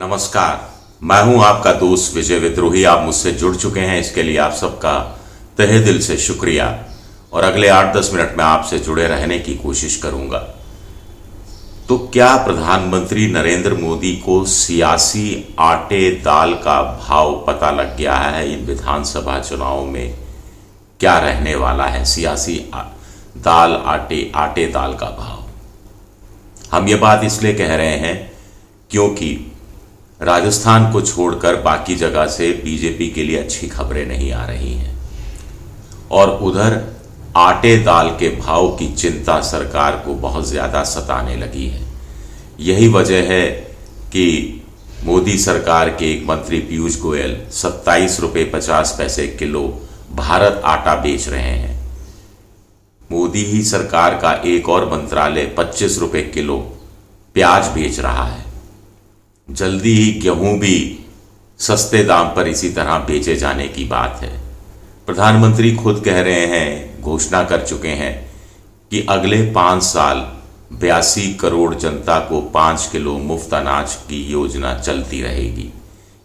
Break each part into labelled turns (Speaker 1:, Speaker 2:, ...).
Speaker 1: नमस्कार। मैं हूं आपका दोस्त विजय विद्रोही। आप मुझसे जुड़ चुके हैं, इसके लिए आप सबका तहे दिल से शुक्रिया। और अगले 8-10 मिनट में आपसे जुड़े रहने की कोशिश करूंगा। तो क्या प्रधानमंत्री नरेंद्र मोदी को सियासी आटे दाल का भाव पता लग गया है? इन विधानसभा चुनाव में क्या रहने वाला है सियासी दाल आटे दाल का भाव? हम ये बात इसलिए कह रहे हैं क्योंकि राजस्थान को छोड़कर बाकी जगह से बीजेपी के लिए अच्छी खबरें नहीं आ रही हैं और उधर आटे दाल के भाव की चिंता सरकार को बहुत ज़्यादा सताने लगी है। यही वजह है कि मोदी सरकार के एक मंत्री पीयूष गोयल 27 रुपये 50 पैसे किलो भारत आटा बेच रहे हैं। मोदी ही सरकार का एक और मंत्रालय 25 रुपये किलो प्याज बेच रहा है। जल्दी ही गेहूं भी सस्ते दाम पर इसी तरह बेचे जाने की बात है। प्रधानमंत्री खुद कह रहे हैं, घोषणा कर चुके हैं कि अगले 5 साल 82 करोड़ जनता को 5 किलो मुफ्त अनाज की योजना चलती रहेगी।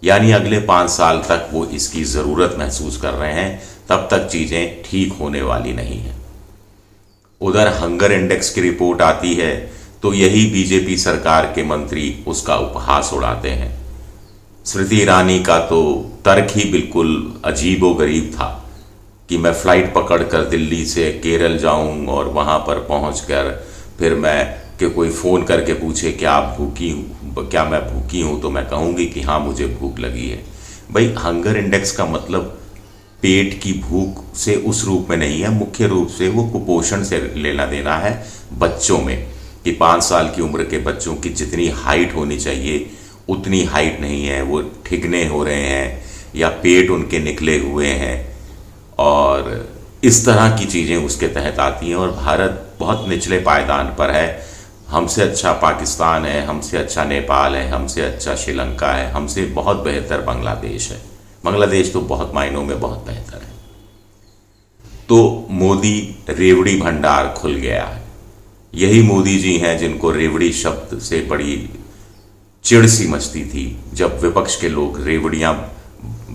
Speaker 1: यानी अगले 5 साल तक वो इसकी ज़रूरत महसूस कर रहे हैं, तब तक चीज़ें ठीक होने वाली नहीं हैं। उधर हंगर इंडेक्स की रिपोर्ट आती है तो यही बीजेपी सरकार के मंत्री उसका उपहास उड़ाते हैं। स्मृति ईरानी का तो तर्क ही बिल्कुल अजीबोगरीब था कि मैं फ़्लाइट पकड़कर दिल्ली से केरल जाऊं और वहां पर पहुंचकर फिर मैं कि कोई फ़ोन करके पूछे क्या मैं भूखी हूं तो मैं कहूंगी कि हाँ मुझे भूख लगी है। भाई, हंगर इंडेक्स का मतलब पेट की भूख से उस रूप में नहीं है, मुख्य रूप से वो कुपोषण से लेना देना है बच्चों में कि 5 साल की उम्र के बच्चों की जितनी हाइट होनी चाहिए उतनी हाइट नहीं है, वो ठिगने हो रहे हैं या पेट उनके निकले हुए हैं और इस तरह की चीज़ें उसके तहत आती हैं। और भारत बहुत निचले पायदान पर है। हमसे अच्छा पाकिस्तान है, हमसे अच्छा नेपाल है, हमसे अच्छा श्रीलंका है, हमसे बहुत बेहतर बांग्लादेश है। बांग्लादेश तो बहुत मायनों में बहुत बेहतर है। तो मोदी रेवड़ी भंडार खुल गया है। यही मोदी जी हैं जिनको रेवड़ी शब्द से बड़ी चिढ़ सी मचती थी जब विपक्ष के लोग रेवड़ियां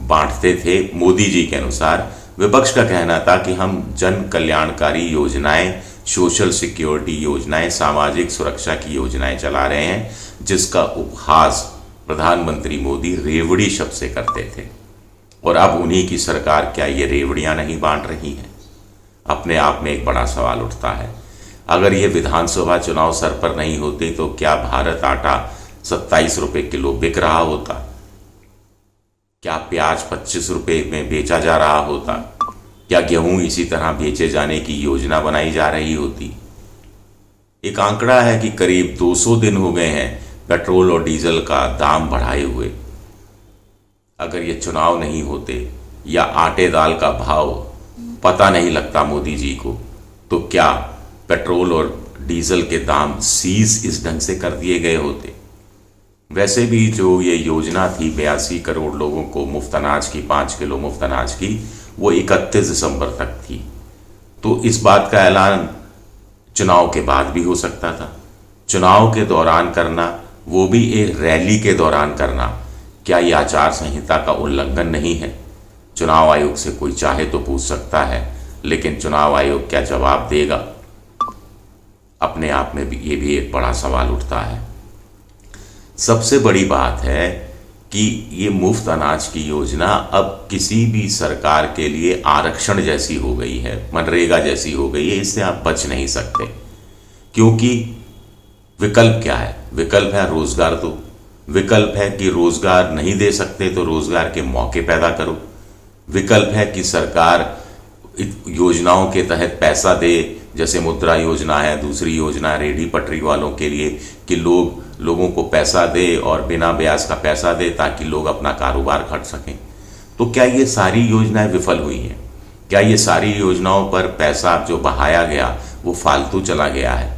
Speaker 1: बांटते थे। मोदी जी के अनुसार विपक्ष का कहना था कि हम जन कल्याणकारी योजनाएं, सोशल सिक्योरिटी योजनाएं, सामाजिक सुरक्षा की योजनाएं चला रहे हैं, जिसका उपहास प्रधानमंत्री मोदी रेवड़ी शब्द से करते थे। और अब उन्हीं की सरकार क्या ये रेवड़ियां नहीं बांट रही है? अपने आप में एक बड़ा सवाल उठता है। अगर ये विधानसभा चुनाव सर पर नहीं होते तो क्या भारत आटा 27 रुपये किलो बिक रहा होता? क्या प्याज 25 रुपये में बेचा जा रहा होता? क्या गेहूं इसी तरह बेचे जाने की योजना बनाई जा रही होती? एक आंकड़ा है कि करीब 200 दिन हो गए हैं पेट्रोल और डीजल का दाम बढ़ाए हुए। अगर ये चुनाव नहीं होते या आटे दाल का भाव पता नहीं लगता मोदी जी को, तो क्या पेट्रोल और डीजल के दाम सीज इस ढंग से कर दिए गए होते? वैसे भी जो ये योजना थी 82 करोड़ लोगों को मुफ्त अनाज की, 5 किलो मुफ्त अनाज की, वो 31 दिसंबर तक थी। तो इस बात का ऐलान चुनाव के बाद भी हो सकता था। चुनाव के दौरान करना, वो भी एक रैली के दौरान करना, क्या ये आचार संहिता का उल्लंघन नहीं है? चुनाव आयोग से कोई चाहे तो पूछ सकता है, लेकिन चुनाव आयोग क्या जवाब देगा? अपने आप में भी ये भी एक बड़ा सवाल उठता है। सबसे बड़ी बात है कि ये मुफ्त अनाज की योजना अब किसी भी सरकार के लिए आरक्षण जैसी हो गई है, मनरेगा जैसी हो गई है। इससे आप बच नहीं सकते, क्योंकि विकल्प क्या है? विकल्प है रोजगार दो। विकल्प है कि रोजगार नहीं दे सकते तो रोजगार के मौके पैदा करो। विकल्प है कि सरकार योजनाओं के तहत पैसा दे, जैसे मुद्रा योजना है, दूसरी योजना रेहड़ी पटरी वालों के लिए कि लोगों को पैसा दे और बिना ब्याज का पैसा दे ताकि लोग अपना कारोबार कर सकें। तो क्या ये सारी योजनाएं विफल हुई हैं? क्या ये सारी योजनाओं पर पैसा जो बहाया गया वो फालतू चला गया है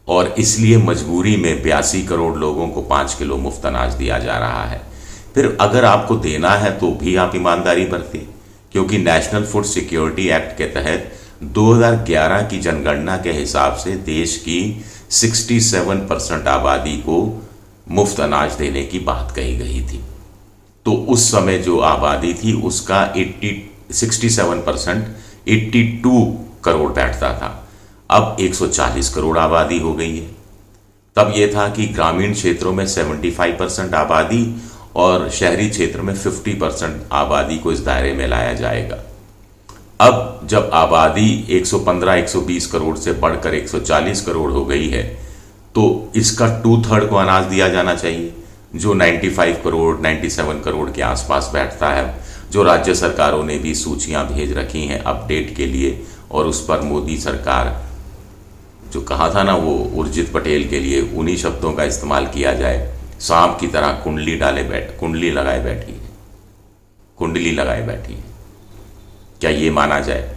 Speaker 1: और इसलिए मजबूरी में 82 करोड़ लोगों को 5 किलो मुफ्त अनाज दिया जा रहा है? फिर अगर आपको देना है तो भी आप ईमानदारी बरतें, क्योंकि नेशनल फूड सिक्योरिटी एक्ट के तहत 2011 की जनगणना के हिसाब से देश की 67% आबादी को मुफ्त अनाज देने की बात कही गई थी। तो उस समय जो आबादी थी उसका 67%, 82 करोड़ बैठता था। अब 140 करोड़ आबादी हो गई है। तब यह था कि ग्रामीण क्षेत्रों में 75% आबादी और शहरी क्षेत्र में 50% आबादी को इस दायरे में लाया जाएगा। अब जब आबादी 115-120 करोड़ से बढ़कर 140 करोड़ हो गई है, तो इसका 2/3 को अनाज दिया जाना चाहिए, जो 95 करोड़ 97 करोड़ के आसपास बैठता है, जो राज्य सरकारों ने भी सूचियां भेज रखी हैं अपडेट के लिए। और उस पर मोदी सरकार जो कहा था ना, वो उर्जित पटेल के लिए उन्हीं शब्दों का इस्तेमाल किया जाए, सांप की तरह कुंडली लगाए बैठी है, कुंडली लगाए बैठी है। क्या ये माना जाए?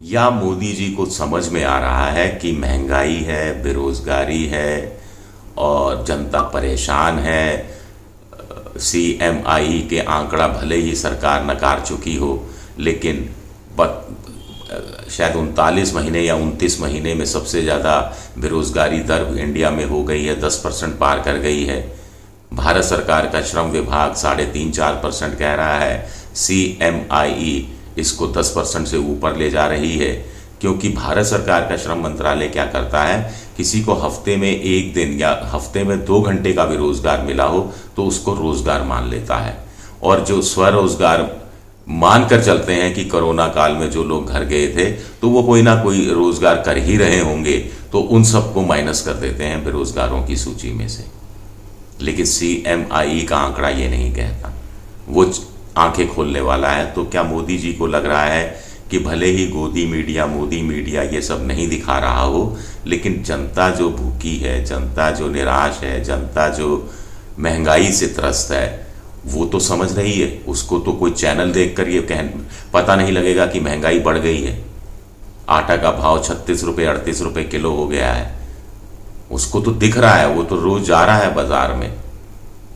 Speaker 1: या मोदी जी को समझ में आ रहा है कि महंगाई है, बेरोजगारी है और जनता परेशान है। CMI के आंकड़ा भले ही सरकार नकार चुकी हो, लेकिन शायद 39 महीने या 29 महीने में सबसे ज़्यादा बेरोजगारी दर इंडिया में हो गई है, 10% पार कर गई है। भारत सरकार का श्रम विभाग 3.5-4% कह रहा है, CMI इसको 10% से ऊपर ले जा रही है, क्योंकि भारत सरकार का श्रम मंत्रालय क्या करता है, किसी को हफ्ते में 1 दिन या हफ्ते में 2 घंटे का भी रोजगार मिला हो तो उसको रोजगार मान लेता है। और जो स्वरोजगार मानकर चलते हैं कि कोरोना काल में जो लोग घर गए थे तो वो कोई ना कोई रोजगार कर ही रहे होंगे, तो उन सबको माइनस कर देते हैं बेरोजगारों की सूची में से। लेकिन CMI का आंकड़ा ये नहीं कहता, वो आंखें खोलने वाला है। तो क्या मोदी जी को लग रहा है कि भले ही मोदी मीडिया ये सब नहीं दिखा रहा हो, लेकिन जनता जो भूखी है, जनता जो निराश है, जनता जो महंगाई से त्रस्त है, वो तो समझ रही है। उसको तो कोई चैनल देखकर ये पता नहीं लगेगा कि महंगाई बढ़ गई है। आटा का भाव 36 रुपये 38 रुपये किलो हो गया है, उसको तो दिख रहा है। वो तो रोज जा रहा है बाजार में,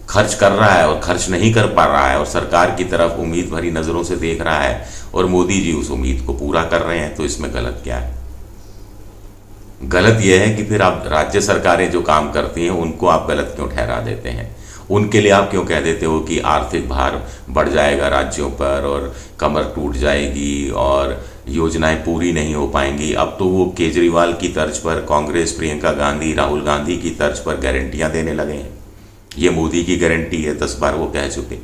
Speaker 1: खर्च कर रहा है और खर्च नहीं कर पा रहा है, और सरकार की तरफ उम्मीद भरी नजरों से देख रहा है, और मोदी जी उस उम्मीद को पूरा कर रहे हैं। तो इसमें गलत क्या है? गलत यह है कि फिर आप राज्य सरकारें जो काम करती हैं उनको आप गलत क्यों ठहरा देते हैं? उनके लिए आप क्यों कह देते हो कि आर्थिक भार बढ़ जाएगा राज्यों पर और कमर टूट जाएगी और योजनाएं पूरी नहीं हो पाएंगी? अब तो वो केजरीवाल की तर्ज पर कांग्रेस, प्रियंका गांधी, राहुल गांधी की तर्ज पर गारंटियां देने लगे हैं। ये मोदी की गारंटी है, 10 बार वो कह चुके।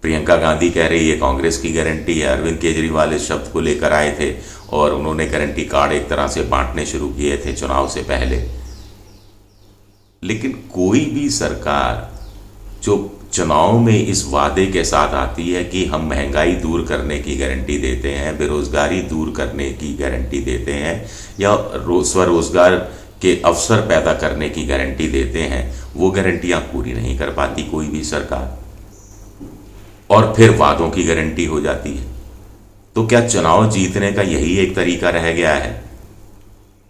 Speaker 1: प्रियंका गांधी कह रही है कांग्रेस की गारंटी है। अरविंद केजरीवाल इस शब्द को लेकर आए थे और उन्होंने गारंटी कार्ड एक तरह से बांटने शुरू किए थे चुनाव से पहले। लेकिन कोई भी सरकार जो चुनाव में इस वादे के साथ आती है कि हम महंगाई दूर करने की गारंटी देते हैं, बेरोजगारी दूर करने की गारंटी देते हैं, या स्वरोजगार के अवसर पैदा करने की गारंटी देते हैं, वो गारंटियां पूरी नहीं कर पाती कोई भी सरकार, और फिर वादों की गारंटी हो जाती है। तो क्या चुनाव जीतने का यही एक तरीका रह गया है?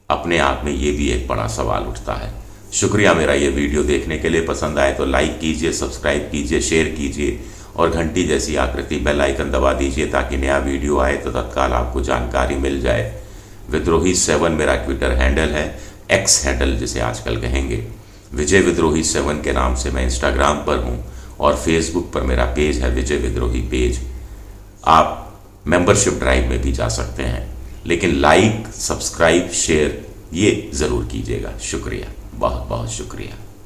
Speaker 1: अपने आप में ये भी एक बड़ा सवाल उठता है। शुक्रिया मेरा ये वीडियो देखने के लिए। पसंद आए तो लाइक कीजिए, सब्सक्राइब कीजिए, शेयर कीजिए और घंटी जैसी आकृति बेल आइकन दबा दीजिए ताकि नया वीडियो आए तो तत्काल आपको जानकारी मिल जाए। विद्रोही 7 मेरा ट्विटर हैंडल है, एक्स हैंडल जिसे आजकल कहेंगे। विजय विद्रोही 7 के नाम से मैं इंस्टाग्राम पर हूँ और फेसबुक पर मेरा पेज है विजय विद्रोही पेज। आप मेंबरशिप ड्राइव में भी जा सकते हैं, लेकिन लाइक, सब्सक्राइब, शेयर ये ज़रूर कीजिएगा। शुक्रिया, बहुत बहुत शुक्रिया।